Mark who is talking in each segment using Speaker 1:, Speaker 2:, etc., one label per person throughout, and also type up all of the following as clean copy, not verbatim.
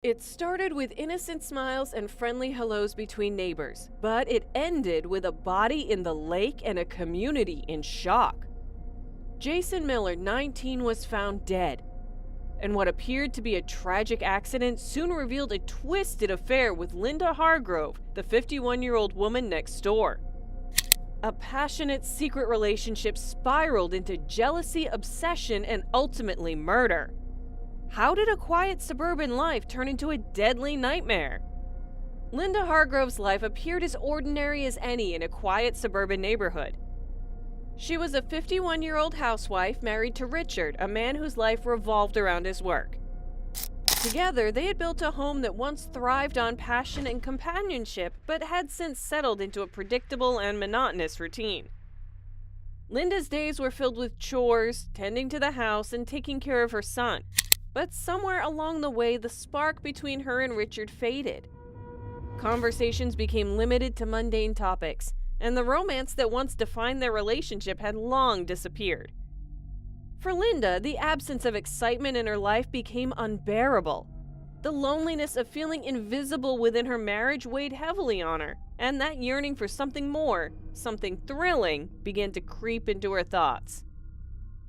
Speaker 1: It started with innocent smiles and friendly hellos between neighbors, but it ended with a body in the lake and a community in shock. Jason Miller, 19, was found dead, and what appeared to be a tragic accident soon revealed a twisted affair with Linda Hargrove, the 51-year-old woman next door. A passionate secret relationship spiraled into jealousy, obsession, and ultimately murder. How did a quiet suburban life turn into a deadly nightmare? Linda Hargrove's life appeared as ordinary as any in a quiet suburban neighborhood. She was a 51-year-old housewife married to Richard, a man whose life revolved around his work. Together, they had built a home that once thrived on passion and companionship, but had since settled into a predictable and monotonous routine. Linda's days were filled with chores, tending to the house, and taking care of her son. But somewhere along the way, the spark between her and Richard faded. Conversations became limited to mundane topics, and the romance that once defined their relationship had long disappeared. For Linda, the absence of excitement in her life became unbearable. The loneliness of feeling invisible within her marriage weighed heavily on her, and that yearning for something more, something thrilling, began to creep into her thoughts.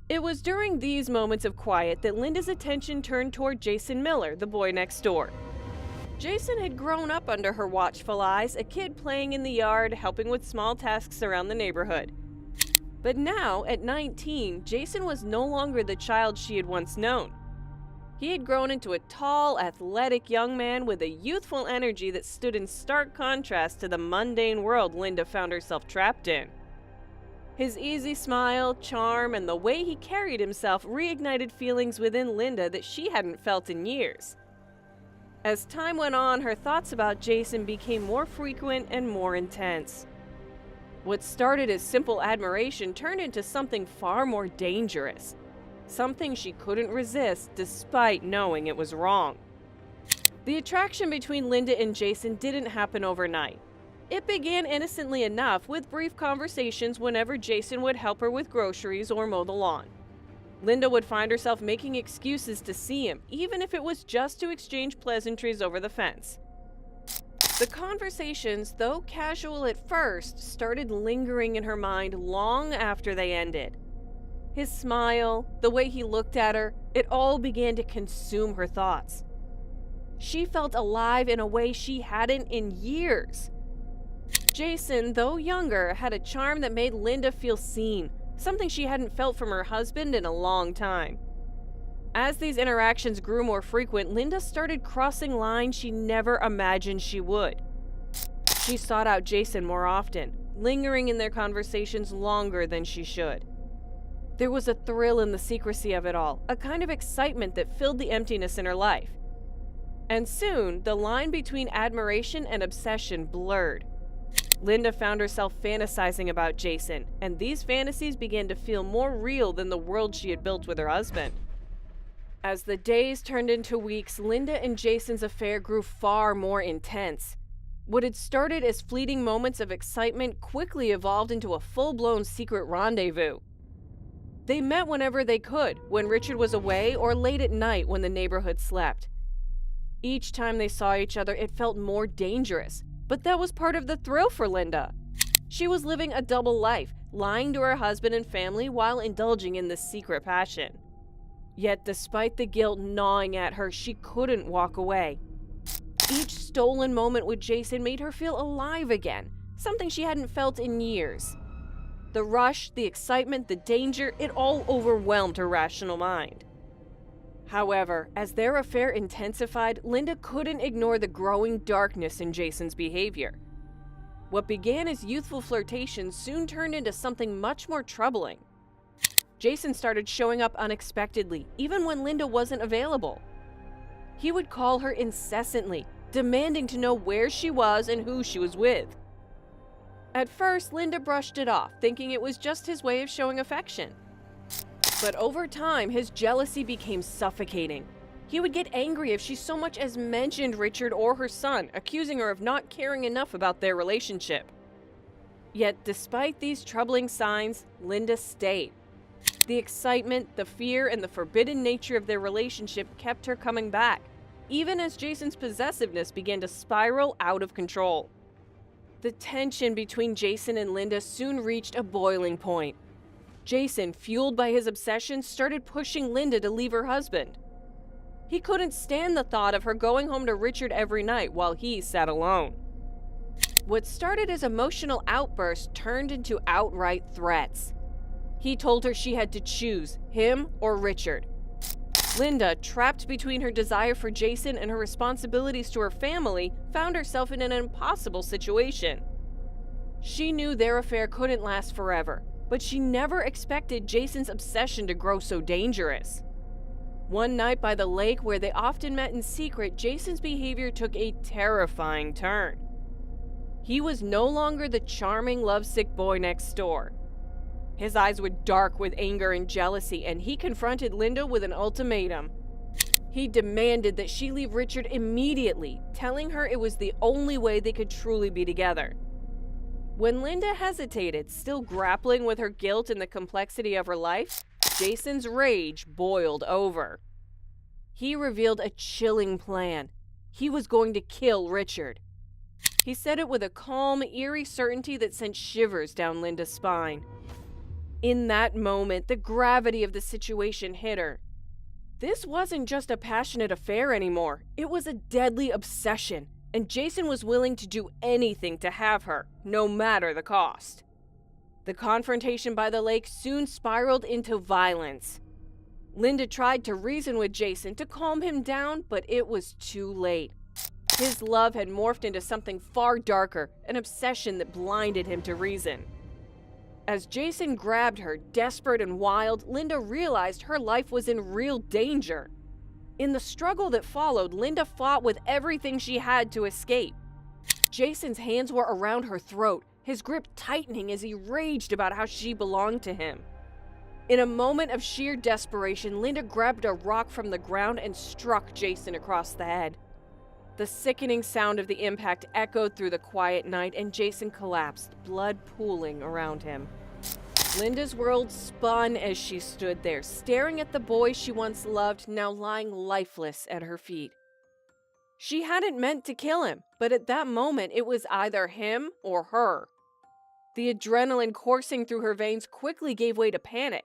Speaker 1: It was during these moments of quiet that Linda's attention turned toward Jason Miller, the boy next door. Jason had grown up under her watchful eyes, a kid playing in the yard, helping with small tasks around the neighborhood. But now, at 19, Jason was no longer the child she had once known. He had grown into a tall, athletic young man with a youthful energy that stood in stark contrast to the mundane world Linda found herself trapped in. His easy smile, charm, and the way he carried himself reignited feelings within Linda that she hadn't felt in years. As time went on, her thoughts about Jason became more frequent and more intense. What started as simple admiration turned into something far more dangerous. Something she couldn't resist despite knowing it was wrong. The attraction between Linda and Jason didn't happen overnight. It began innocently enough with brief conversations whenever Jason would help her with groceries or mow the lawn. Linda would find herself making excuses to see him, even if it was just to exchange pleasantries over the fence. The conversations, though casual at first, started lingering in her mind long after they ended. His smile, the way he looked at her, it all began to consume her thoughts. She felt alive in a way she hadn't in years. Jason, though younger, had a charm that made Linda feel seen, something she hadn't felt from her husband in a long time. As these interactions grew more frequent, Linda started crossing lines she never imagined she would. She sought out Jason more often, lingering in their conversations longer than she should. There was a thrill in the secrecy of it all, a kind of excitement that filled the emptiness in her life. And soon, the line between admiration and obsession blurred. Linda found herself fantasizing about Jason, and these fantasies began to feel more real than the world she had built with her husband. As the days turned into weeks, Linda and Jason's affair grew far more intense. What had started as fleeting moments of excitement quickly evolved into a full-blown secret rendezvous. They met whenever they could, when Richard was away or late at night when the neighborhood slept. Each time they saw each other, it felt more dangerous. But that was part of the thrill for Linda. She was living a double life, lying to her husband and family while indulging in this secret passion. Yet despite the guilt gnawing at her, she couldn't walk away. Each stolen moment with Jason made her feel alive again, something she hadn't felt in years. The rush, the excitement, the danger, it all overwhelmed her rational mind. However, as their affair intensified, Linda couldn't ignore the growing darkness in Jason's behavior. What began as youthful flirtations soon turned into something much more troubling. Jason started showing up unexpectedly, even when Linda wasn't available. He would call her incessantly, demanding to know where she was and who she was with. At first, Linda brushed it off, thinking it was just his way of showing affection. But over time, his jealousy became suffocating. He would get angry if she so much as mentioned Richard or her son, accusing her of not caring enough about their relationship. Yet, despite these troubling signs, Linda stayed. The excitement, the fear, and the forbidden nature of their relationship kept her coming back. even as Jason's possessiveness began to spiral out of control. The tension between Jason and Linda soon reached a boiling point. Jason, fueled by his obsession, started pushing Linda to leave her husband. He couldn't stand the thought of her going home to Richard every night while he sat alone. What started as emotional outbursts turned into outright threats. He told her she had to choose him or Richard. Linda, trapped between her desire for Jason and her responsibilities to her family, found herself in an impossible situation. She knew their affair couldn't last forever, but she never expected Jason's obsession to grow so dangerous. One night by the lake where they often met in secret, Jason's behavior took a terrifying turn. He was no longer the charming, lovesick boy next door. His eyes were dark with anger and jealousy, and he confronted Linda with an ultimatum. He demanded that she leave Richard immediately, telling her it was the only way they could truly be together. When Linda hesitated, still grappling with her guilt and the complexity of her life, Jason's rage boiled over. He revealed a chilling plan. He was going to kill Richard. He said it with a calm, eerie certainty that sent shivers down Linda's spine. In that moment, the gravity of the situation hit her. This wasn't just a passionate affair anymore. It was a deadly obsession, and Jason was willing to do anything to have her, no matter the cost. The confrontation by the lake soon spiraled into violence. Linda tried to reason with Jason to calm him down, but it was too late. His love had morphed into something far darker, an obsession that blinded him to reason. As Jason grabbed her, desperate and wild, Linda realized her life was in real danger. In the struggle that followed, Linda fought with everything she had to escape. Jason's hands were around her throat, his grip tightening as he raged about how she belonged to him. In a moment of sheer desperation, Linda grabbed a rock from the ground and struck Jason across the head. The sickening sound of the impact echoed through the quiet night, and Jason collapsed, blood pooling around him. Linda's world spun as she stood there, staring at the boy she once loved, now lying lifeless at her feet. She hadn't meant to kill him, but at that moment it was either him or her. The adrenaline coursing through her veins quickly gave way to panic.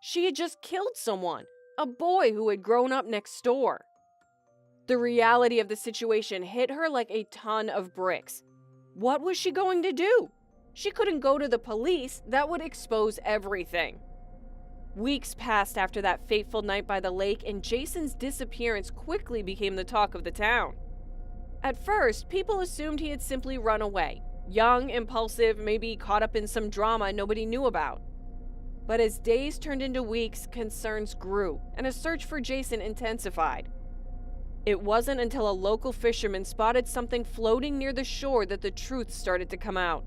Speaker 1: She had just killed someone, a boy who had grown up next door. The reality of the situation hit her like a ton of bricks. What was she going to do? She couldn't go to the police. That would expose everything. Weeks passed after that fateful night by the lake, and Jason's disappearance quickly became the talk of the town. At first, people assumed he had simply run away. Young, impulsive, maybe caught up in some drama nobody knew about. But as days turned into weeks, concerns grew, and a search for Jason intensified. It wasn't until a local fisherman spotted something floating near the shore that the truth started to come out.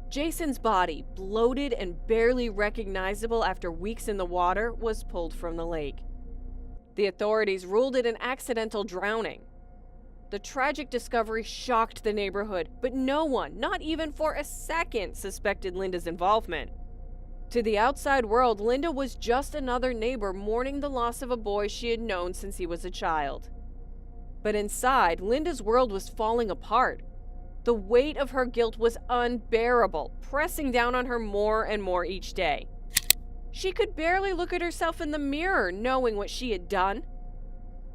Speaker 1: Jason's body, bloated and barely recognizable after weeks in the water, was pulled from the lake. The authorities ruled it an accidental drowning. The tragic discovery shocked the neighborhood, but no one, not even for a second, suspected Linda's involvement. To the outside world, Linda was just another neighbor mourning the loss of a boy she had known since he was a child. But inside, Linda's world was falling apart. The weight of her guilt was unbearable, pressing down on her more and more each day. She could barely look at herself in the mirror, knowing what she had done.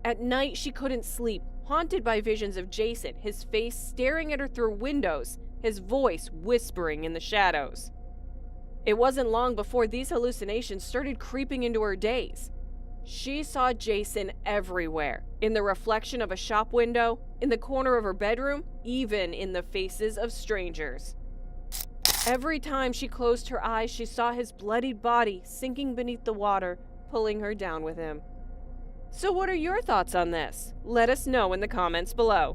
Speaker 1: At night, she couldn't sleep, haunted by visions of Jason, his face staring at her through windows, his voice whispering in the shadows. It wasn't long before these hallucinations started creeping into her days. She saw Jason everywhere, in the reflection of a shop window, in the corner of her bedroom, even in the faces of strangers. Every time she closed her eyes, she saw his bloodied body sinking beneath the water, pulling her down with him. So what are your thoughts on this? Let us know in the comments below.